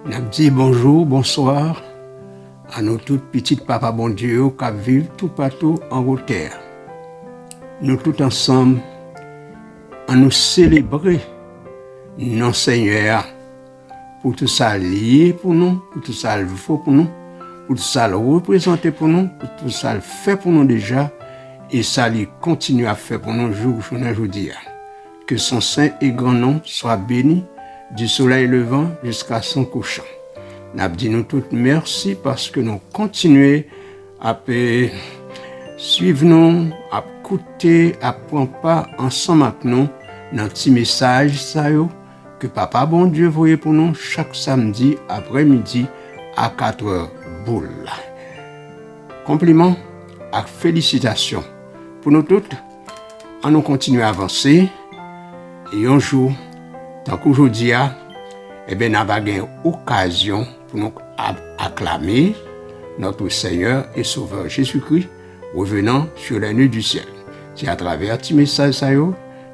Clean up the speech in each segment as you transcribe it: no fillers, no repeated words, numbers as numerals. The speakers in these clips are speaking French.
N'a dit bonjour, bonsoir à nos toutes petites papa bon Dieu qui vivent tout partout en haute terre. Nous tous ensemble, à nous célébrer nos Seigneur pour tout ça lié pour nous, pour tout ça le faut pour nous, pour tout ça le représenter pour nous, pour tout ça le fait pour nous déjà, et ça lui continue à faire pour nous jour aujourd'hui. Que son saint et grand nom soit béni du soleil levant jusqu'à son couchant. Nous dit nous toutes merci parce que nous continuons à suivre nous, à écouter, à prendre part ensemble avec nous dans petit message ça yo, que Papa bon Dieu voyait pour nous chaque samedi après-midi à 4h boule. Compliments et félicitations pour nous toutes. On nous continue à avancer et un jour, tant qu'aujourd'hui, nous avons une occasion pour nous acclamer notre Seigneur et Sauveur Jésus-Christ revenant sur les nuées du ciel. C'est à travers ce message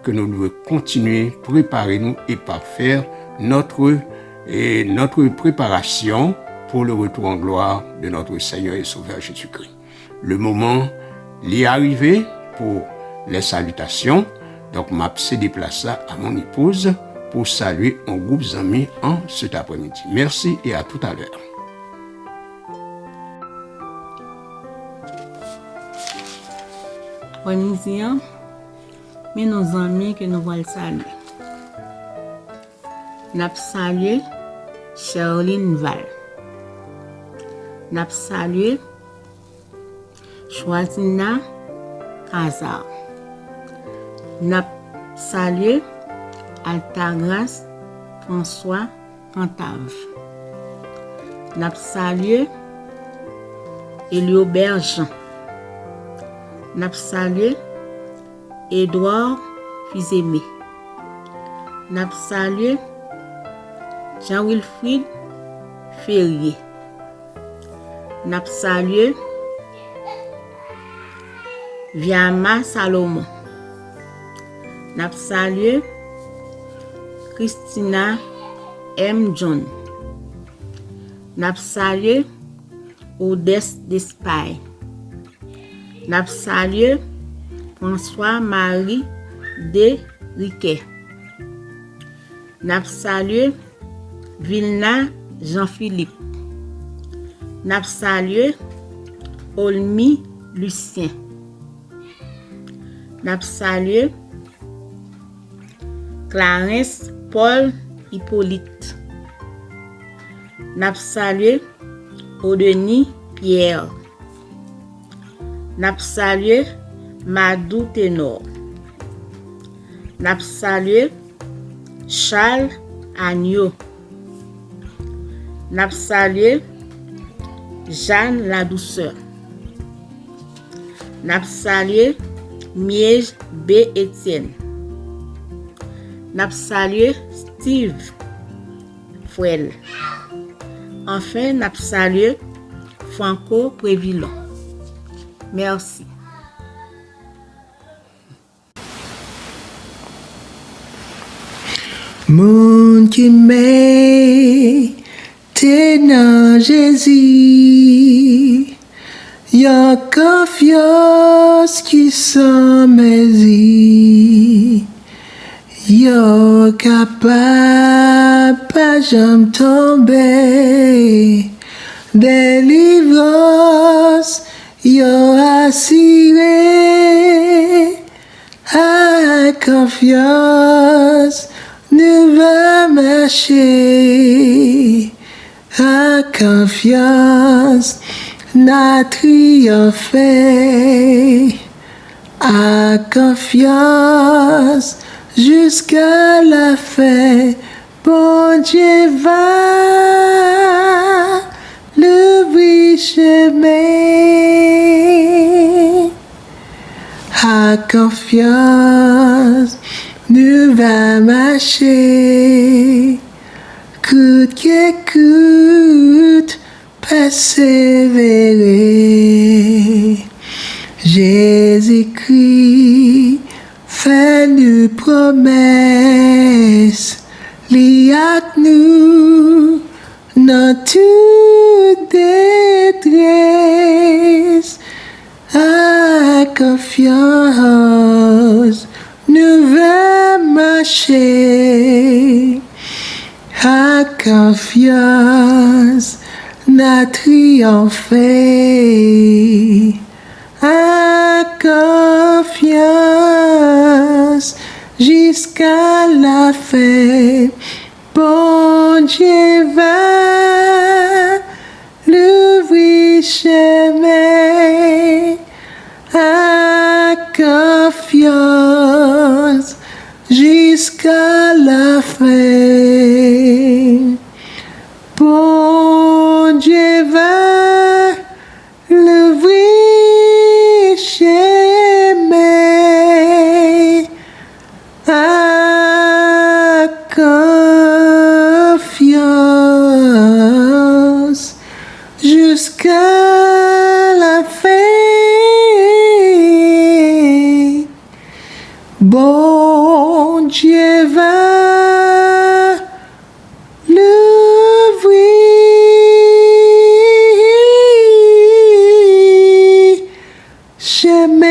que nous devons continuer à préparer nous et parfaire notre préparation pour le retour en gloire de notre Seigneur et Sauveur Jésus-Christ. Le moment est arrivé pour les salutations. Donc, je vais céder place à mon épouse pour saluer un groupe d'amis en cet après-midi. Merci et à tout à l'heure. Après-midi, mais nos amis que nous voulons saluer. Nous saluons Charline Val. Nous saluons Choisina Kazar. Nous saluons Altagras François Cantave. Nous saluons Eliobert Jean. Nous saluons Edouard Fizemé. Nous saluons Jean-Wilfried Ferrier. Nous saluons Viama Salomon. Nous saluons Christina M. John. Nous saluons Odès Despaille. Nous saluons François-Marie de Riquet. Nous saluons Vilna Jean-Philippe. Nous saluons Olmi Lucien. Nous saluons Clarence Paul Hippolyte. Nous saluons Odeni Pierre. Nous saluons Madou Ténor. Nous saluons Charles Agneau. Nous saluons Jeanne la Douceur. Nous saluons Miège B. Etienne. Nous saluons Steve Fouel. Enfin, nous saluons Franco Prévillon. Merci. Mon qui m'est dans Jésus, y'a confiance qui s'en mesure, y'a capable pas jamais tomber, délivrance y'a assuré, à confiance nous va marcher, à confiance n'a triomphé, à confiance jusqu'à la fin, bon Dieu va l'ouvrir chemin, à confiance nous va marcher, coûte que coûte, persévérer. Jésus-Christ fait nous promesses, li ak nous dans toute détresse, à confiance, nous va marcher, à confiance, n'a triomphé, à confiance, jusqu'à la fin. Bon Dieu va l'ouvrir chemin, à confiance jusqu'à la fin. Bon Dieu va l'ouvrir chemin, à confiance jusqu'à la fin. Bon Dieu va l'ouvrir chemin.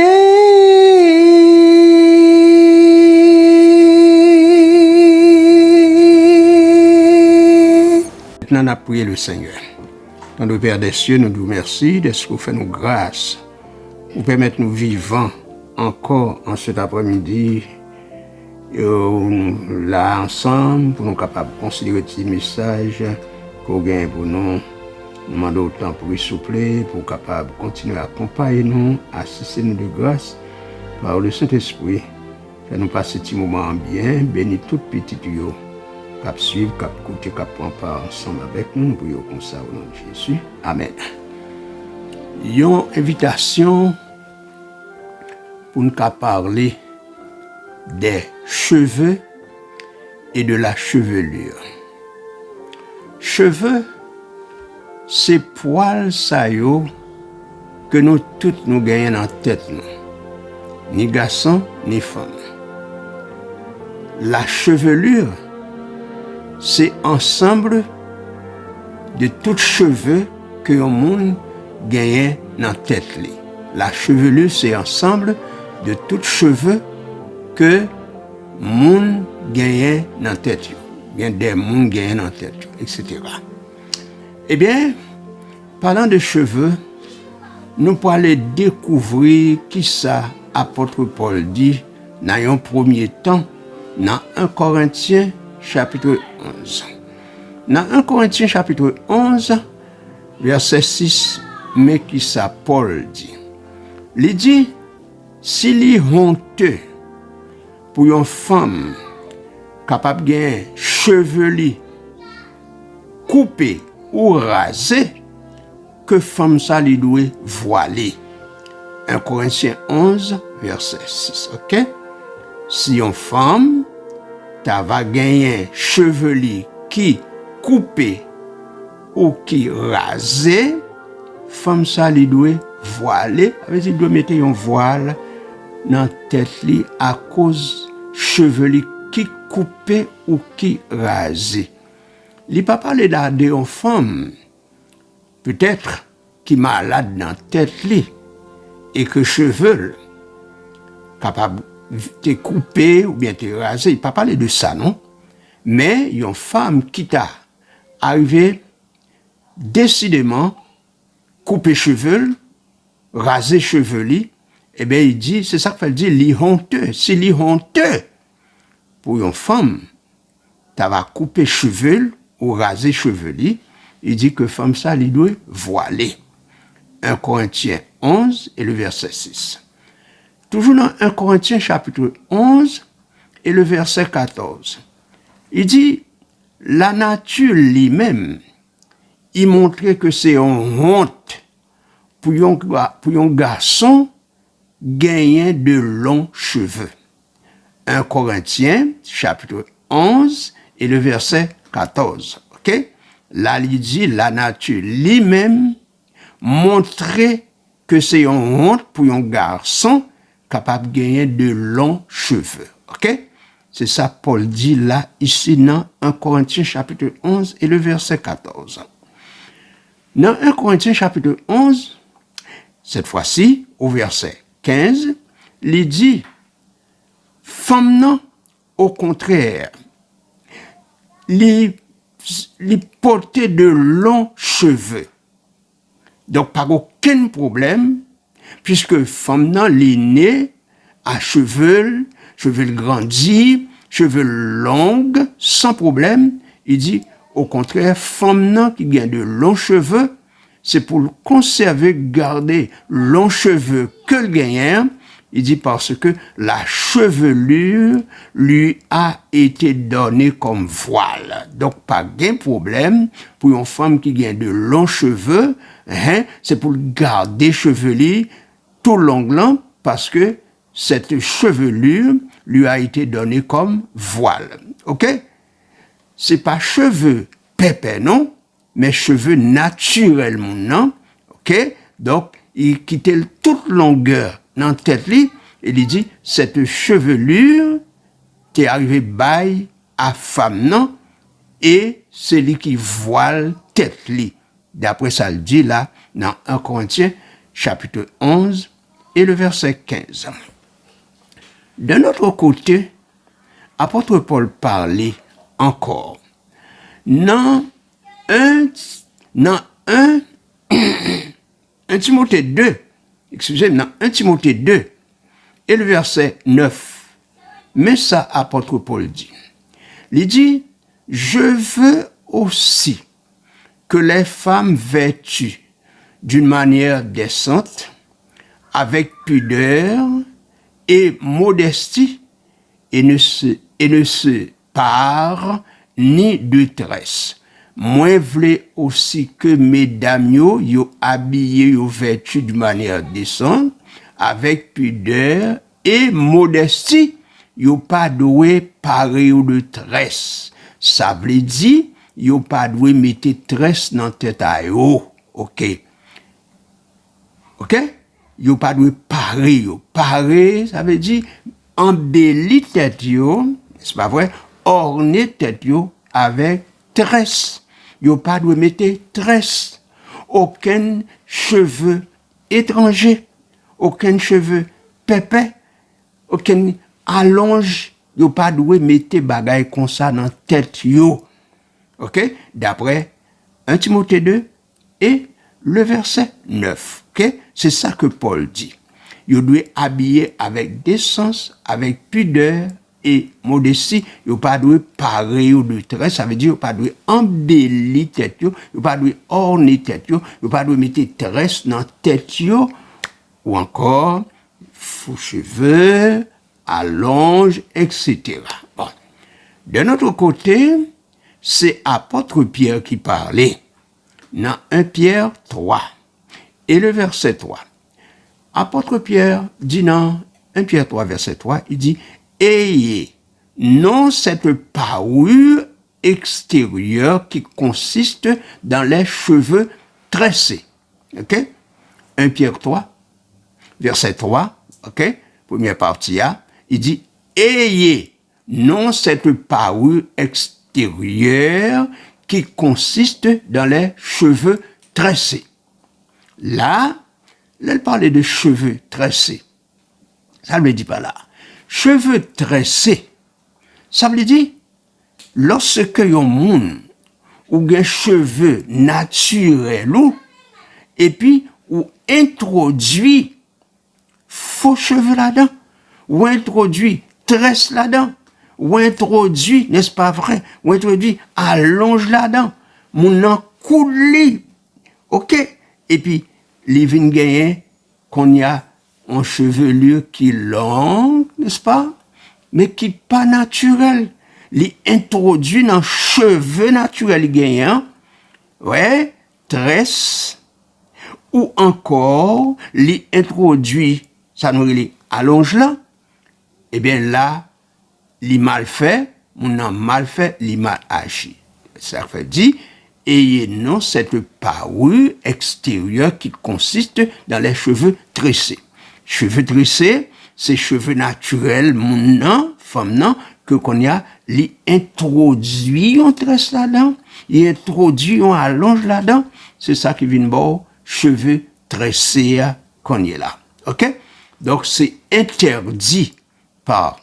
Maintenant, on a prié le Seigneur. Dans le Père des cieux, nous nous remercions de ce que vous faites nous grâce. Vous permettez nous vivants encore en cet après-midi. Là ensemble, pour nous capables de considérer ce message qu'on gagne pour nous. Nous demandons autant pour y soupler, pour capable de continuer à accompagner nous, assister nous de grâce par le Saint-Esprit. Fais-nous passer ce moment bien, bénis tout petit yo. Cap suivre, cap écouter, cap prendre part ensemble avec nous. Nous prions comme ça au nom de Jésus. Amen. Une invitation pour nous parler des cheveux et de la chevelure. Cheveux, c'est poils ça yo que nous toutes nous gagnons dans la tête, ni garçon ni femme. La chevelure, c'est ensemble de tous cheveux que le monde gagne dans la tête. La chevelure, c'est ensemble de tous cheveux que le monde gagne dans la tête. Bien des mondes gagnent dans la tête, etc. Eh bien, parlant de cheveux, nous pourrons aller découvrir qui ça apôtre Paul dit dans un premier temps dans 1 Corinthiens chapitre 11. Dans 1 Corinthiens chapitre 11, verset 6, mais qui ça Paul dit. Il dit, s'il est honteux pour une femme capable de gagner chevelu, coupé ou rasé, que femme ça lui doit voiler. 1 Corinthiens 11, verset 6. Ok? Si une femme va gagner chevelu qui coupé ou qui rasé, femme ça lui doit voiler. Il doit mettre un voile dans la tête li à cause chevelu qui coupé ou qui rasé. Il pas parler d'une femme peut-être qui malade dans la tête li et que cheveux capable de couper ou bien de raser, il pas parler de ça non, mais une femme qui t'a arrivé décidément couper cheveux, raser chevelu, eh bien il dit, c'est ça qu'il dit, li honteux, c'est li honteux pour une femme t'as va couper cheveux ou raser chevelu, il dit que femme ça lui doit voiler. 1 Corinthiens 11 et le verset 6. Toujours dans 1 Corinthiens chapitre 11 et le verset 14. Il dit, la nature lui-même, il montrait que c'est une honte pour un garçon gagner de longs cheveux. 1 Corinthiens chapitre 11 et le verset 14. Ok? Là, il dit, la nature lui-même montrait que c'est une honte pour un garçon capable de gagner de longs cheveux. Ok? C'est ça Paul dit là, ici, dans 1 Corinthiens chapitre 11 et le verset 14. Dans 1 Corinthiens chapitre 11, cette fois-ci, au verset 15, il dit, femme non, au contraire, les porter de longs cheveux. Donc, pas aucun problème, puisque femme non, les nés à cheveux grandis, cheveux longs, sans problème. Il dit, au contraire, femme non qui gagne de longs cheveux, c'est pour conserver, garder longs cheveux que le gagnant. Il dit parce que la chevelure lui a été donnée comme voile. Donc, pas de problème pour une femme qui gagne de longs cheveux, c'est pour garder chevelu tout long parce que cette chevelure lui a été donnée comme voile. OK? C'est pas cheveux pépé, non? Mais cheveux naturellement, non? OK? Donc, il quittait toute longueur dans la tête, et il dit, cette chevelure t'est arrivé bail à femme, non? Et c'est lui qui voile tête, d'après ça le dit là, dans 1 Corinthiens, chapitre 11, et le verset 15. De notre côté, apôtre Paul parlait encore. Dans 1 Timothée 2, excusez-moi, dans 1 Timothée 2, et le verset 9, mais ça, apôtre Paul dit, il dit, je veux aussi que les femmes vêtues d'une manière décente, avec pudeur et modestie, et ne se parent ni de tresse. Moi, voulais aussi que mesdames yo habillé yo vêtu de manière décente, avec pudeur et modestie, yo pas doué paré ou de tresse. Ça veut dire, yo pas doué mettre tresse dans tête à yo. OK? OK? Yo pas doué paré yo. Paré, ça veut dire embellir tête yo, c'est pas vrai? Orner tête yo avec tresse. Yo pas doit mettre tresse, aucun cheveu étranger, aucun cheveu pépé, aucun allonge, yo pas doit mettre bagay comme ça dans tête yo. OK? D'après 1 Timothée 2 et le verset 9. OK? C'est ça que Paul dit. Yo doit habiller avec décence, avec pudeur et modestie, yo pas doit parer ou de tresse, ça veut dire yo pas doit embellir tête yo pas doit orner tête yo pas doit mettre tresse dans tête yo, ou encore faux cheveux, allonge, etc. Bon. De notre côté, c'est apôtre Pierre qui parlait dans 1 Pierre 3 et le verset 3. Apôtre Pierre dit dans 1 Pierre 3 verset 3, il dit, ayez non cette parure extérieure qui consiste dans les cheveux tressés. OK? 1 Pierre 3, verset 3, OK? Première partie, il dit, ayez non cette parure extérieure qui consiste dans les cheveux tressés. Là, elle parlait de cheveux tressés. Ça ne me dit pas là. Cheveux tressés, ça veut dire, lorsque yon moun ou gen cheveux naturels et puis ou introduit faux cheveux là-dedans, ou introduit tresse là-dedans, ou introduit, n'est-ce pas vrai, ou introduit allonge là-dedans, moun nan kouli, OK, et puis li vin genyen qu'on y a en chevelure qui longue, n'est-ce pas? Mais qui pas naturel. Les introduit dans cheveux naturels gagnants, ouais, tresse, ou encore, les introduit, ça nous les allonge là, eh bien là, les mal fait, on a mal fait, les mal agi. Ça fait dit, ayez non cette parure extérieure qui consiste dans les cheveux tressés. Cheveux tressés, c'est cheveux naturels, mon femme non que qu'on y a li introduit un tresse là-dedans, il introduit un allonge là-dedans, c'est ça qui vient bon cheveux tressés qu'on y est là. OK? Donc c'est interdit par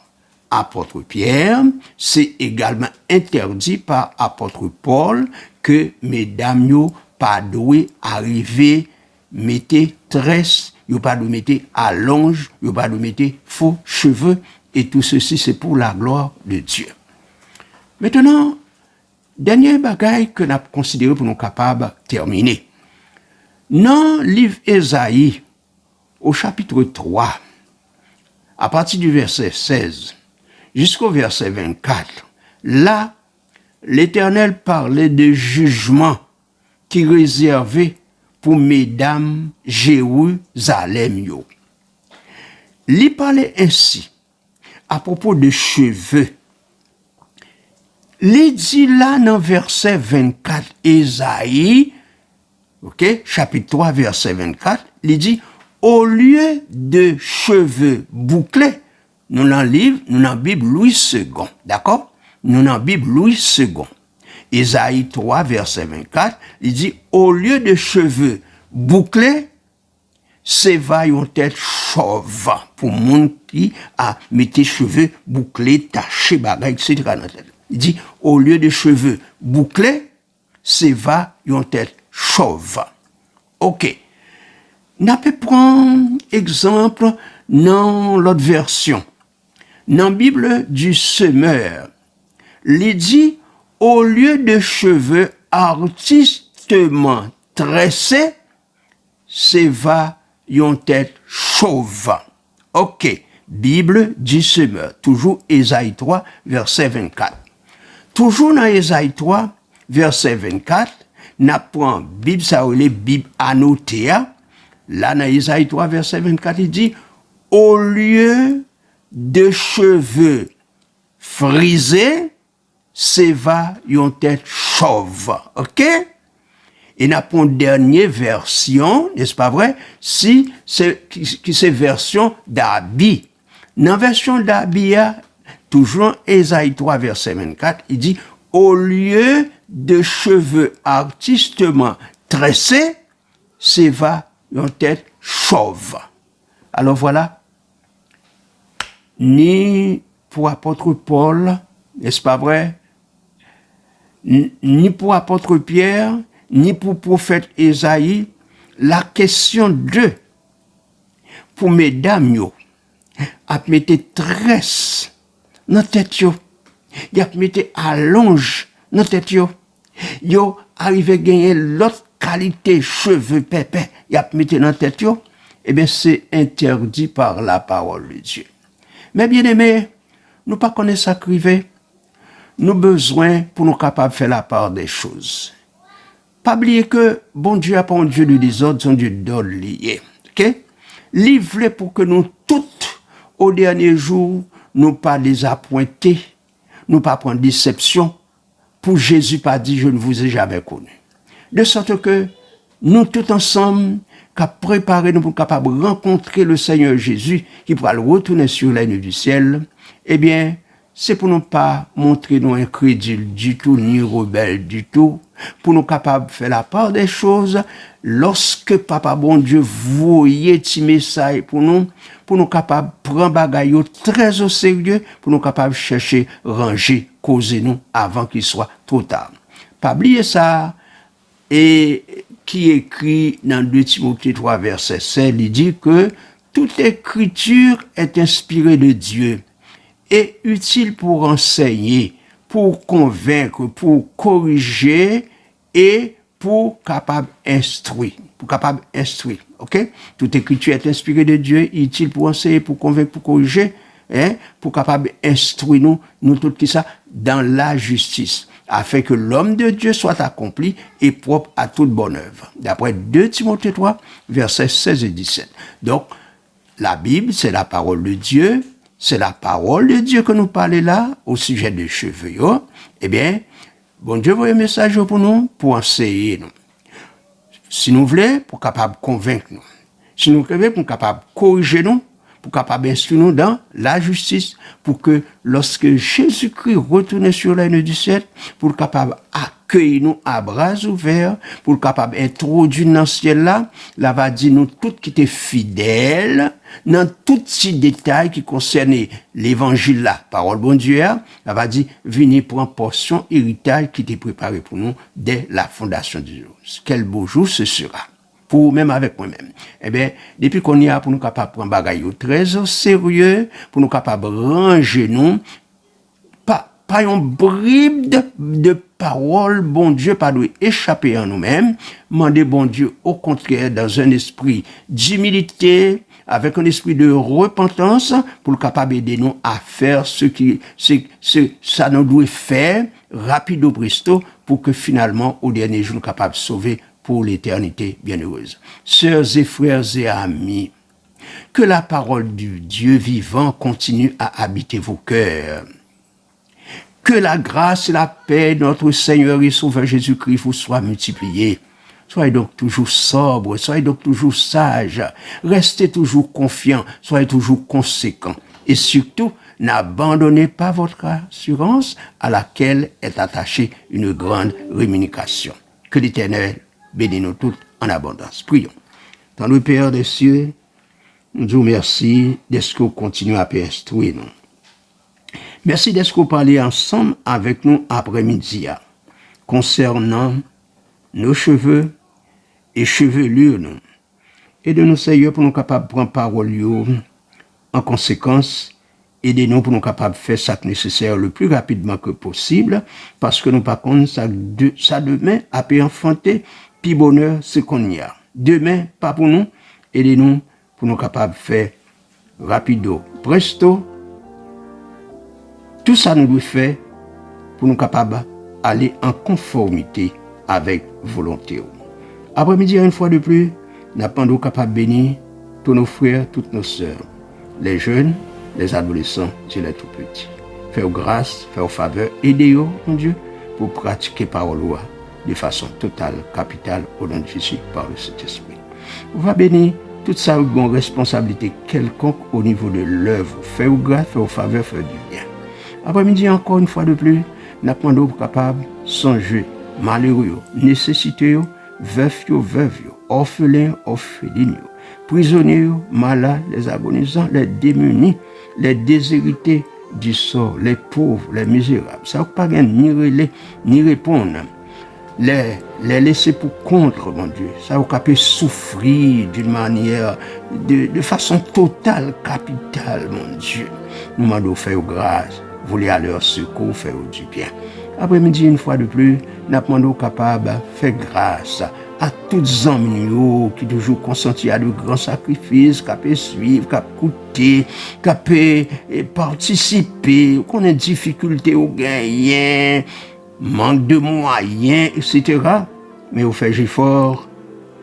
apôtre Pierre, c'est également interdit par apôtre Paul que mesdames yo pas doué arriver mettez tresse, yo pas de mettre allonge, yo pas de mettre faux cheveux et tout ceci c'est pour la gloire de Dieu. Maintenant, dernier bagage que nous avons considéré pour nous capables de terminer. Dans le livre Ésaïe, au chapitre 3, à partir du verset 16 jusqu'au verset 24, là, l'Éternel parlait de jugement qui réservé pour mesdames Jérusalem yo. Il parlait ainsi à propos de cheveux. Il dit là dans verset 24 Ésaïe, OK, chapitre 3 verset 24, il dit au lieu de cheveux bouclés, nous dans livre, nous dans Bible Louis II, d'accord? Nous dans Bible Louis II. Ésaïe 3 verset 24, il dit au lieu de cheveux bouclés, c'est va yon tête chauve pour monde qui a mis tes cheveux bouclés, tachés, bagay, etc. Il dit au lieu de cheveux bouclés, c'est va yon tête chauve. OK. N'a peut prendre exemple dans l'autre version. Dans la Bible du semeur, il dit au lieu de cheveux artistement tressés, c'est va yon tête chauve. OK. Bible du semeur. Toujours Ésaïe 3, verset 24. Toujours dans Ésaïe 3, verset 24, n'a prend Bible ça ou les Bible annotée. Là dans Ésaïe 3, verset 24, il dit au lieu de cheveux frisés, c'est va yon tête chauve. OK? Et n'a pas une dernière version, n'est-ce pas vrai? Si c'est version d'Abi. Dans la version d'Abi, toujours Ésaïe 3, verset 24, il dit au lieu de cheveux artistement tressés, c'est va yon tête chauve. Alors voilà, ni pour apôtre Paul, n'est-ce pas vrai? Ni pour apôtre Pierre, ni pour prophète Ésaïe, la question de pour mesdames yo, a mette tresse dans tête yo, y a mette allonge dans tête yo, yo arrive gagner l'autre qualité cheveux pépé, y a mette dans tête yo, eh bien c'est interdit par la parole de Dieu. Mais bien aimé, nous pas connaître ça crivé, nous besoin pour nous capables de faire la part des choses. Pas oublier que bon Dieu a pas un Dieu de désordre, son Dieu d'ordre lié. OK? Livré pour que nous toutes, au dernier jour, nous pas désappointer, nous pas prendre déception, pour Jésus pas dit je ne vous ai jamais connu. De sorte que nous tous ensemble, qu'à préparer nous pour capables de rencontrer le Seigneur Jésus, qui pourra le retourner sur les nuits du ciel, eh bien, c'est pour nous pas montrer nous incrédules du tout, ni rebelles du tout, pour nous capables de faire la part des choses, lorsque Papa bon Dieu voyait ce message pour nous capables de prendre bagaille très au sérieux, pour nous capables de chercher, ranger, causer nous avant qu'il soit trop tard. Pas oublier ça, et qui écrit dans 2 Timothée 3, verset 7, il dit que toute écriture est inspirée de Dieu et utile pour enseigner, pour convaincre, pour corriger et pour capable instruire. OK? Toute écriture est inspirée de Dieu, utile pour enseigner, pour convaincre, pour corriger, pour capable instruire nous tout qui ça dans la justice, afin que l'homme de Dieu soit accompli et propre à toute bonne œuvre. D'après 2 Timothée 3, versets 16 et 17. Donc, la Bible, c'est la parole de Dieu. C'est la parole de Dieu que nous parlons là, au sujet des cheveux. Eh bien, bon Dieu voit un message pour nous, pour enseigner nous. Si nous voulons, pour capable convaincre nous. Si nous voulons, pour capable corriger nous, pour capable instruire nous dans la justice, pour que lorsque Jésus-Christ retourne sur les nœuds du ciel, pour capable accueillir nous à bras ouverts, pour capable introduire dans ce ciel-là, là va dire nous tout qui étaient fidèles, dans tous petits détails qui concernaient l'évangile là, parole bon Dieu, là va dire, venez prendre portion héritage qui était préparé pour nous dès la fondation du jour. Quel beau jour ce sera. Pour même avec moi-même. Eh bien, depuis qu'on y a pour nous capables de prendre bagaille très au sérieux, pour nous capables de ranger nous, pas une bribe de parole, bon Dieu, pas de échapper à nous-mêmes, demander bon Dieu, au contraire, dans un esprit d'humilité, avec un esprit de repentance, pour le capable d'aider nous à faire ce ça nous doit faire, rapido presto, pour que finalement, au dernier jour, nous capables de sauver pour l'éternité bienheureuse. Sœurs et frères et amis, que la parole du Dieu vivant continue à habiter vos cœurs. Que la grâce et la paix de notre Seigneur et Sauveur Jésus-Christ vous soient multipliées. Soyez donc toujours sobres, soyez donc toujours sages, restez toujours confiants, soyez toujours conséquents. Et surtout, n'abandonnez pas votre assurance à laquelle est attachée une grande rémunération. Que l'Éternel bénisse nous toutes en abondance. Prions. Dans le Père des cieux, nous disons merci d'être que vous continuez à instruire nous. Merci d'être que vous parlez ensemble avec nous après-midi concernant nos cheveux et chevelures nous. Aidez-nous Seigneur pour nous capables de prendre parole en conséquence. Aidez-nous pour nous capables de faire ça nécessaire le plus rapidement que possible parce que nous par contre ça demain a pu enfanter puis bonheur ce qu'on y a. Demain pas pour nous, aidez-nous pour nous capables de faire rapido, presto. Tout ça nous doit faire pour nous capables d'aller en conformité avec volonté. Après-midi, une fois de plus, nous sommes capables de bénir tous nos frères, toutes nos sœurs, les jeunes, les adolescents et les tout petits. Faites grâce, faites faveur, aidez-vous, mon Dieu, pour pratiquer parole de façon totale, capitale, au nom de Jésus, par le Saint-Esprit. On va bénir toute sa responsabilité quelconque au niveau de l'œuvre. Faites grâce, faites faveur, faites du bien. Après-midi, encore une fois de plus, nous sommes capables de songer, malheureux, nécessiteux, veufs, veuves, orphelins, orphelines, prisonniers, malades, les agonisants, les démunis, les déshérités du sort, les pauvres, les misérables. Ça ne pas ni répondre. Les laisser pour contre, mon Dieu. Ça vous capable souffrir d'une manière, de façon totale, capitale, mon Dieu. Nous demandons faire grâce. Voulez à leur secours, faire du bien. Après-midi, une fois de plus, nous demandons capable de faire grâce à toutes les amis qui toujours consentis à de grands sacrifices, qui peuvent suivre, qui peuvent écouter, qui peuvent participer, qu'on ait difficulté au gain, manque de moyens, etc. Mais au fait effort,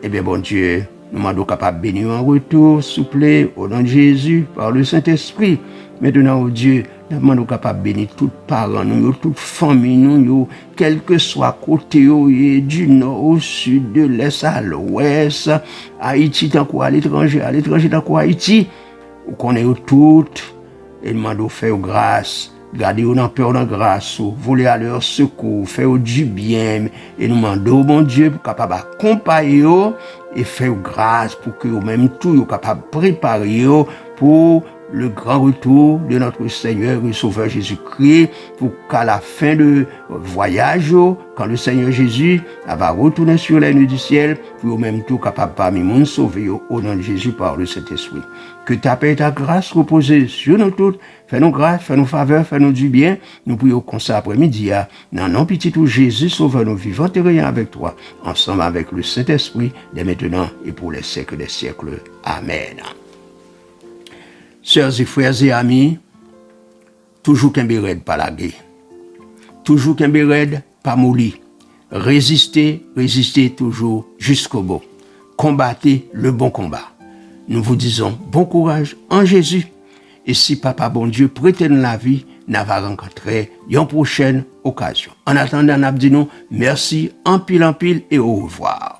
eh bien, bon Dieu, nous demandons capable de bénir en retour, s'il vous plaît, au nom de Jésus, par le Saint-Esprit. Maintenant, oh Dieu, nous demandons capable de bénir tous parents, nous, toute famille, nous, quel que soit côté, du nord au sud, de l'est à l'ouest, Haïti, tant quoi à l'étranger, tant quoi Haïti, où qu'on est toutes, et nous demandons faire grâce. Gardez-vous dans peur, dans grâce, voulez à leur secours, faire du bien, et nous demandons, mon Dieu, pour capable d'accompagner et faire grâce pour que vous-même tout, vous capable de préparer pour le grand retour de notre Seigneur et Sauveur Jésus-Christ, pour qu'à la fin de voyage, quand le Seigneur Jésus va retourner sur les nuits du ciel, pour vous-même tout capable parmi nous sauver au nom de Jésus par le Saint-Esprit. Que ta paix et ta grâce reposent sur nous toutes. Fais-nous grâce, fais-nous faveur, fais-nous du bien. Nous prions comme ça après-midi. Dans nom petit tout Jésus, sauveur nous vivants et rien avec toi, ensemble avec le Saint-Esprit, dès maintenant et pour les siècles des siècles. Amen. Sœurs et frères et amis, toujours qu'un béred pas lagué. Toujours qu'un béred pas mouli. Résistez toujours jusqu'au bout. Combattez le bon combat. Nous vous disons bon courage en Jésus. Et si Papa bon Dieu prête la vie, nous va rencontrer une prochaine occasion. En attendant, nous disons merci en pile et au revoir.